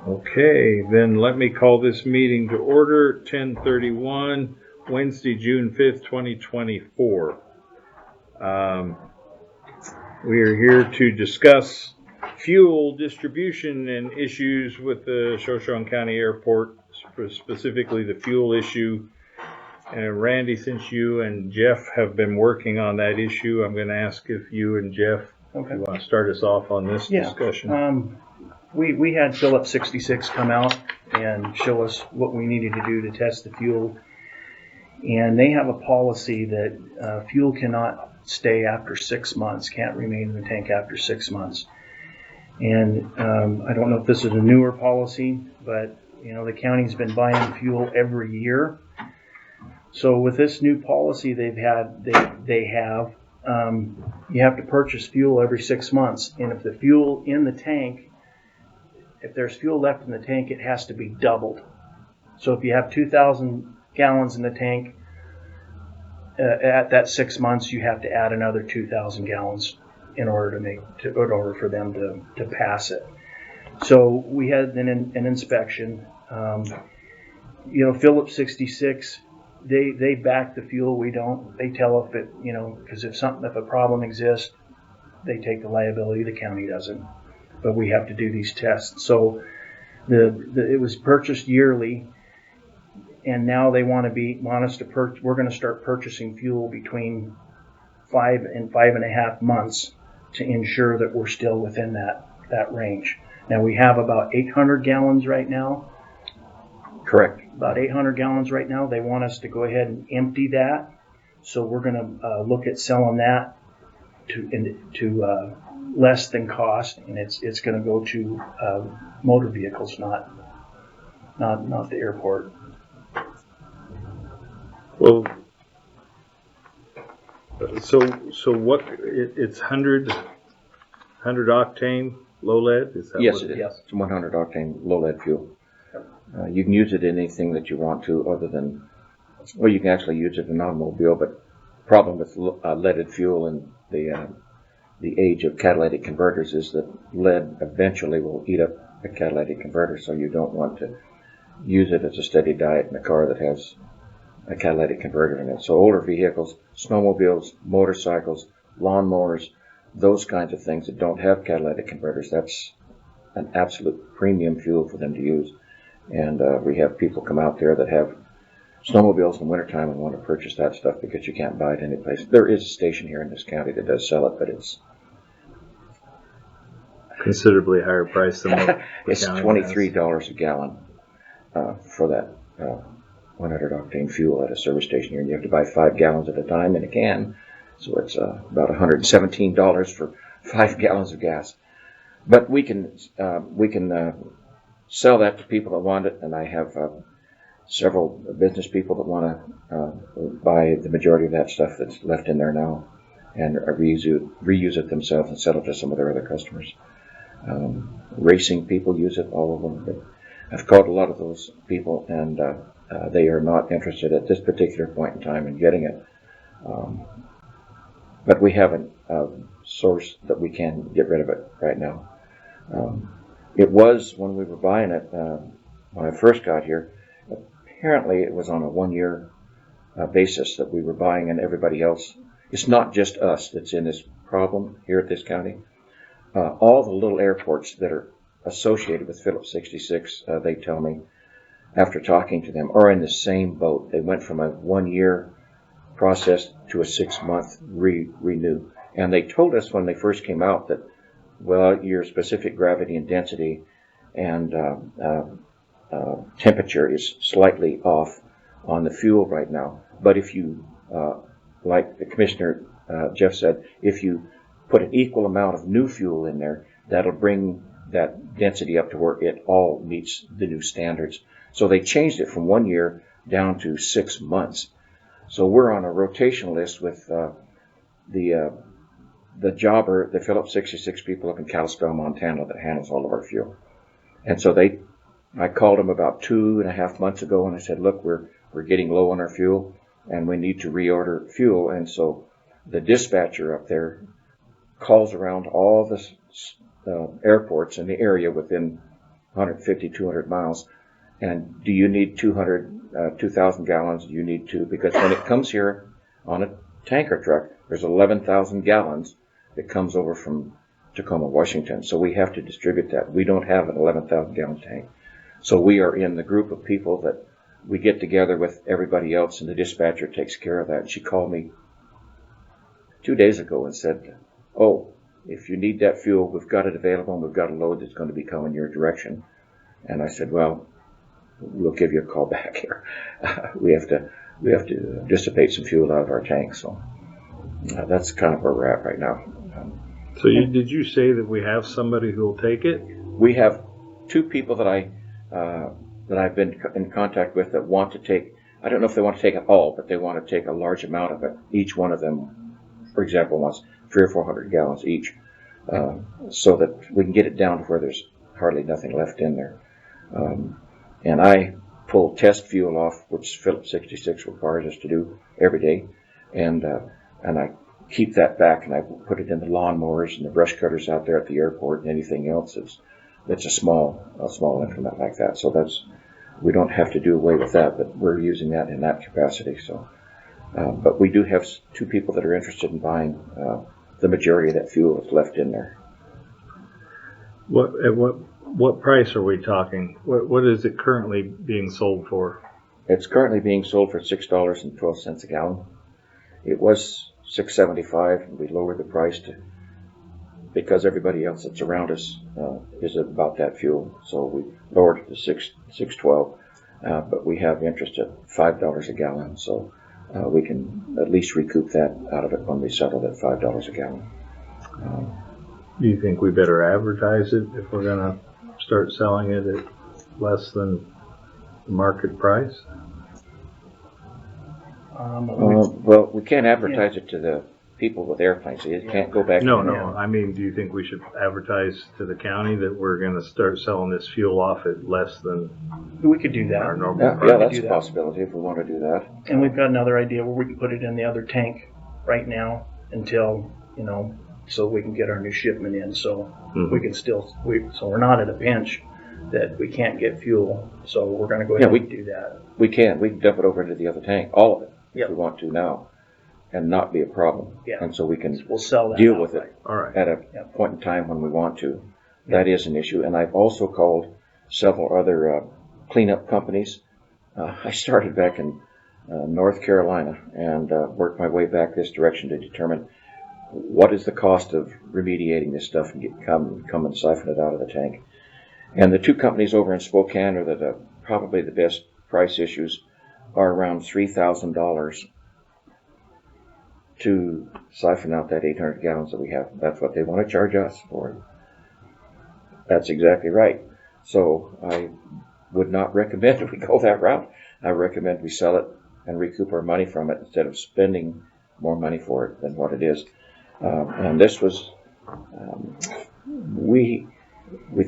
Okay, then let me call this meeting to order, 10:31, Wednesday, June 5th, 2024. We are here to discuss fuel distribution and issues with the Shoshone County Airport, specifically the fuel issue. And Randy, since you and Jeff have been working on that issue, I'm going to ask if you and Jeff want to start us off on this discussion. We had Phillips 66 come out and show us what we needed to do to test the fuel. And they have a policy that fuel cannot stay after 6 months, can't remain in the tank after 6 months. And I don't know if this is a newer policy, but the county's been buying fuel every year. So with this new policy they have, you have to purchase fuel every 6 months. And if the fuel in the tank, if there's fuel left in the tank, it has to be doubled. So if you have 2,000 gallons in the tank, at that 6 months, you have to add another 2,000 gallons in order for them to pass it. So we had an inspection. Phillips 66, they back the fuel. We don't. They tell if it, because if a problem exists, they take the liability. The county doesn't. But we have to do these tests. So it was purchased yearly, and now they want us to purchase. We're going to start purchasing fuel between 5 and 5.5 months to ensure that we're still within that range. Now we have about 800 gallons right now. Correct. About 800 gallons right now. They want us to go ahead and empty that. So we're going to look at selling that to less than cost, and it's going to go to motor vehicles, not the airport. Well, so what? It's 100 octane low lead. Is that yes, what it is. Yes. It's 100 octane low lead fuel. You can use it in anything that you want to, other than, well, you can actually use it in an automobile. But the problem with leaded fuel and the age of catalytic converters is that lead eventually will eat up a catalytic converter, so you don't want to use it as a steady diet in a car that has a catalytic converter in it. So older vehicles, snowmobiles, motorcycles, lawnmowers, those kinds of things that don't have catalytic converters, that's an absolute premium fuel for them to use. And we have people come out there that have snowmobiles in the wintertime and want to purchase that stuff because you can't buy it any place. There is a station here in this county that does sell it, but it's considerably higher price than what it's $23 a gallon for that 100 octane fuel at a service station here. And you have to buy 5 gallons at a time in a can, so it's about $117 for 5 gallons of gas. But we can sell that to people that want it, and I have several business people that want to buy the majority of that stuff that's left in there now and reuse it themselves and sell it to some of their other customers. Racing people use it, all of them. But I've called a lot of those people, and they are not interested at this particular point in time in getting it. But we have a source that we can get rid of it right now. It was, when we were buying it, when I first got here, apparently it was on a 1-year basis that we were buying, and everybody else. It's not just us that's in this problem here at this county. All the little airports that are associated with Phillips 66, they tell me, after talking to them, are in the same boat. They went from a 1-year process to a 6-month renew. And they told us when they first came out that, well, your specific gravity and density and temperature is slightly off on the fuel right now. But if you, like the Commissioner Jeff said, if you put an equal amount of new fuel in there, that'll bring that density up to where it all meets the new standards. So they changed it from 1 year down to 6 months. So we're on a rotation list with the jobber, the Phillips 66 people up in Kalispell, Montana, that handles all of our fuel. And so I called them about 2.5 months ago, and I said, look, we're getting low on our fuel, and we need to reorder fuel. And so the dispatcher up there calls around all the airports in the area within 150, 200 miles. And do you need 2,000 gallons? Do you need two? Because when it comes here on a tanker truck, there's 11,000 gallons that comes over from Tacoma, Washington. So we have to distribute that. We don't have an 11,000 gallon tank. So we are in the group of people that we get together with everybody else, and the dispatcher takes care of that. And she called me 2 days ago and said, oh, if you need that fuel, we've got it available, and we've got a load that's going to be coming your direction. And I said, well, we'll give you a call back here. We have to dissipate some fuel out of our tank. So that's kind of where we're at right now. So did you say that we have somebody who will take it? We have two people that I've been in contact with that want to take. I don't know if they want to take it all, but they want to take a large amount of it. Each one of them, for example, wants 300 or 400 gallons each, so that we can get it down to where there's hardly nothing left in there. And I pull test fuel off, which Phillips 66 requires us to do every day, and I keep that back, and I put it in the lawnmowers and the brush cutters out there at the airport, and anything else that's a small increment like that. So we don't have to do away with that, but we're using that in that capacity. So, but we do have two people that are interested in buying the majority of that fuel that's left in there. What price are we talking? What is it currently being sold for? It's currently being sold for $6.12 a gallon. It was $6.75, and we lowered the price because everybody else that's around us is about that fuel. So we lowered it to $6.12, but we have interest at $5 a gallon. So we can at least recoup that out of it when we settle at $5 a gallon. Do you think we better advertise it if we're going to start selling it at less than the market price? Well, we can't advertise it to the people with airplanes. It can't go back. No. I mean, do you think we should advertise to the county that we're going to start selling this fuel off at less than We could do that. our normal price? Yeah, that's a possibility if we want to do that. And we've got another idea where we can put it in the other tank right now until, so we can get our new shipment in. So we can still, so we're not at a pinch that we can't get fuel. So we're going to go ahead and do that. We can dump it over into the other tank, all of it, Yep. if we want to now, and not be a problem. Yeah. And so we can We'll sell that deal with it All right. at a point in time when we want to. That is an issue. And I've also called several other cleanup companies. I started back in North Carolina and worked my way back this direction to determine what is the cost of remediating this stuff and come and siphon it out of the tank. And the two companies over in Spokane are probably the best price issues are around $3,000 to siphon out that 800 gallons that we have. That's what they want to charge us for it. That's exactly right. So I would not recommend we go that route. I recommend we sell it and recoup our money from it instead of spending more money for it than what it is. And this was, we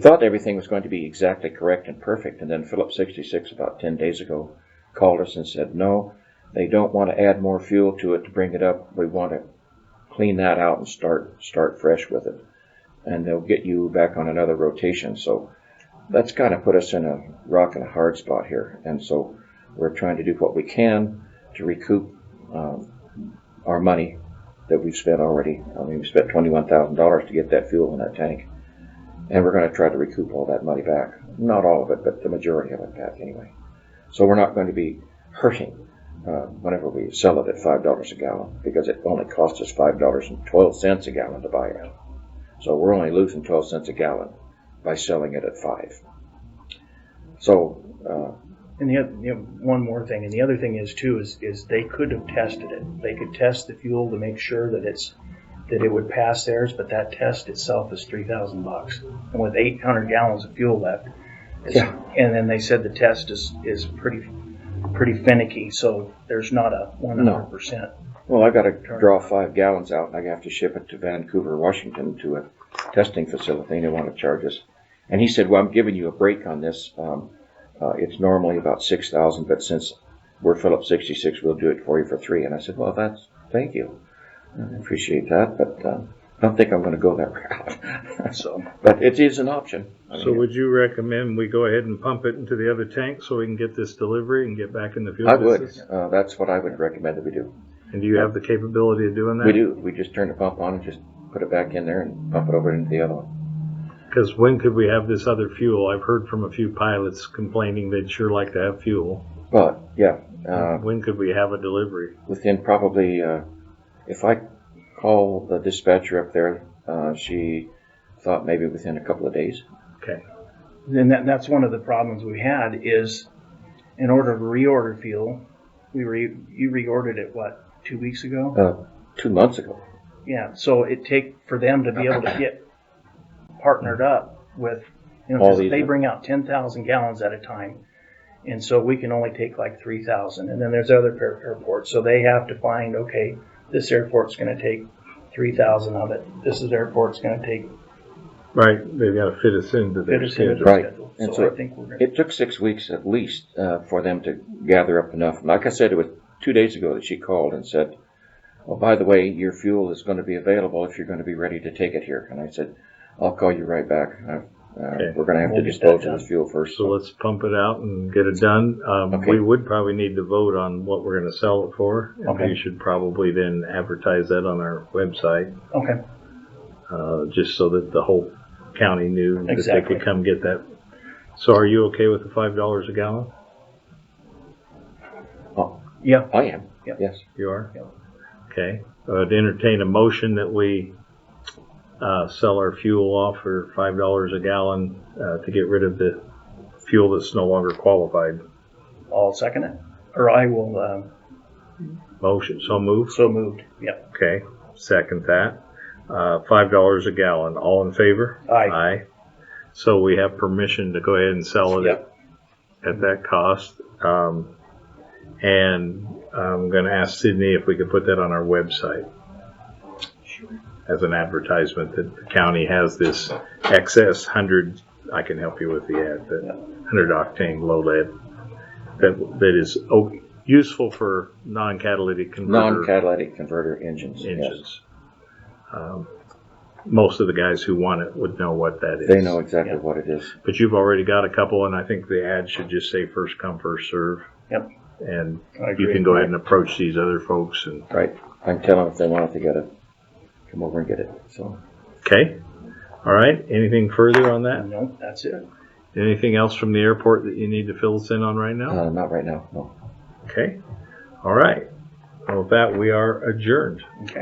thought everything was going to be exactly correct and perfect. And then Phillips 66 about 10 days ago called us and said, no, they don't want to add more fuel to it to bring it up. We want to clean that out and start fresh with it. And they'll get you back on another rotation. So that's kind of put us in a rock and a hard spot here. And so we're trying to do what we can to recoup our money that we've spent already. I mean, we spent $21,000 to get that fuel in that tank. And we're going to try to recoup all that money back. Not all of it, but the majority of it back anyway. So we're not going to be hurting whenever we sell it at $5 a gallon, because it only cost us $5.12 a gallon to buy it. So we're only losing 12 cents a gallon by selling it at $5. So, and one more thing, and the other thing is too is they could have tested it. They could test the fuel to make sure that it would pass theirs, but that test itself is $3,000, and with 800 gallons of fuel left, and then they said the test is pretty finicky, so there's not a 100%. Well, I got to draw 5 gallons out, and I have to ship it to Vancouver, Washington, to a testing facility, and they want to charge us. And he said, well, I'm giving you a break on this. It's normally about $6,000, but since we're Phillips 66, we'll do it for you for $3,000. And I said, well, thank you. I appreciate that, but don't think I'm going to go that route. So, But it is an option. I So mean, would you recommend we go ahead and pump it into the other tank so we can get this delivery and get back in the fuel I would. business? That's what I would recommend that we do. And do you have the capability of doing that? We do. We just turn the pump on and just put it back in there and pump it over into the other one. Because when could we have this other fuel? I've heard from a few pilots complaining they'd sure like to have fuel. But yeah, When could we have a delivery? within probably, if I call the dispatcher up there, she thought maybe within a couple of days. Okay. then that's one of the problems we had is in order to reorder fuel, you reordered it, what, 2 weeks ago? 2 months ago. Yeah, so it take for them to be able to get partnered up with, you know, All 'cause these- they bring out 10,000 gallons at a time. And so we can only take like 3,000. And then there's other airports. So they have to find, okay, this airport's going to take 3,000 of it. This airport's going to take Right. They've got to fit us into their fit us into schedule. their Right. schedule. And So so I think we're going to. It took 6 weeks at least for them to gather up enough. Like I said, it was 2 days ago that she called and said, "Oh, by the way, your fuel is going to be available if you're going to be ready to take it here." And I said, "I'll call you right back. We're going to have We'll to get that dispose done. of this fuel first." So let's pump it out and get it done. Okay. We would probably need to vote on what we're going to sell it for. And Okay. we should probably then advertise that on our website, Okay. just so that the whole county knew that they Exactly. could come get that. So are you okay with the $5 a gallon? Yeah. I am. Yep. Yes. You are? Yep. Okay. To entertain a motion that we sell our fuel off for $5 a gallon to get rid of the fuel that's no longer qualified. I'll second it. Or I will, Motion, so moved. so moved. Yep. Okay, second that. $5 a gallon. All in favor? Aye. Aye. So we have permission to go ahead and sell it Yep. at that cost. And I'm going to ask Sydney if we could put that on our website as an advertisement that the county has this excess 100. I can help you with the ad. That 100 octane low lead that is useful for non-catalytic converter Non-catalytic converter engines. engines. Most of the guys who want it would know what that is. Yes. They know exactly what it is. But you've already got a couple, and I think the ad should just say first come, first serve. Yep. And I you agree. can go ahead and approach these other folks. And Right. I can tell them if they want it, they got to come over and get it. So. okay, all right. Anything further on that? No, that's it. Anything else from the airport that you need to fill us in on right now? Not right now. No. Okay, all right. Well, with that, we are adjourned. Okay.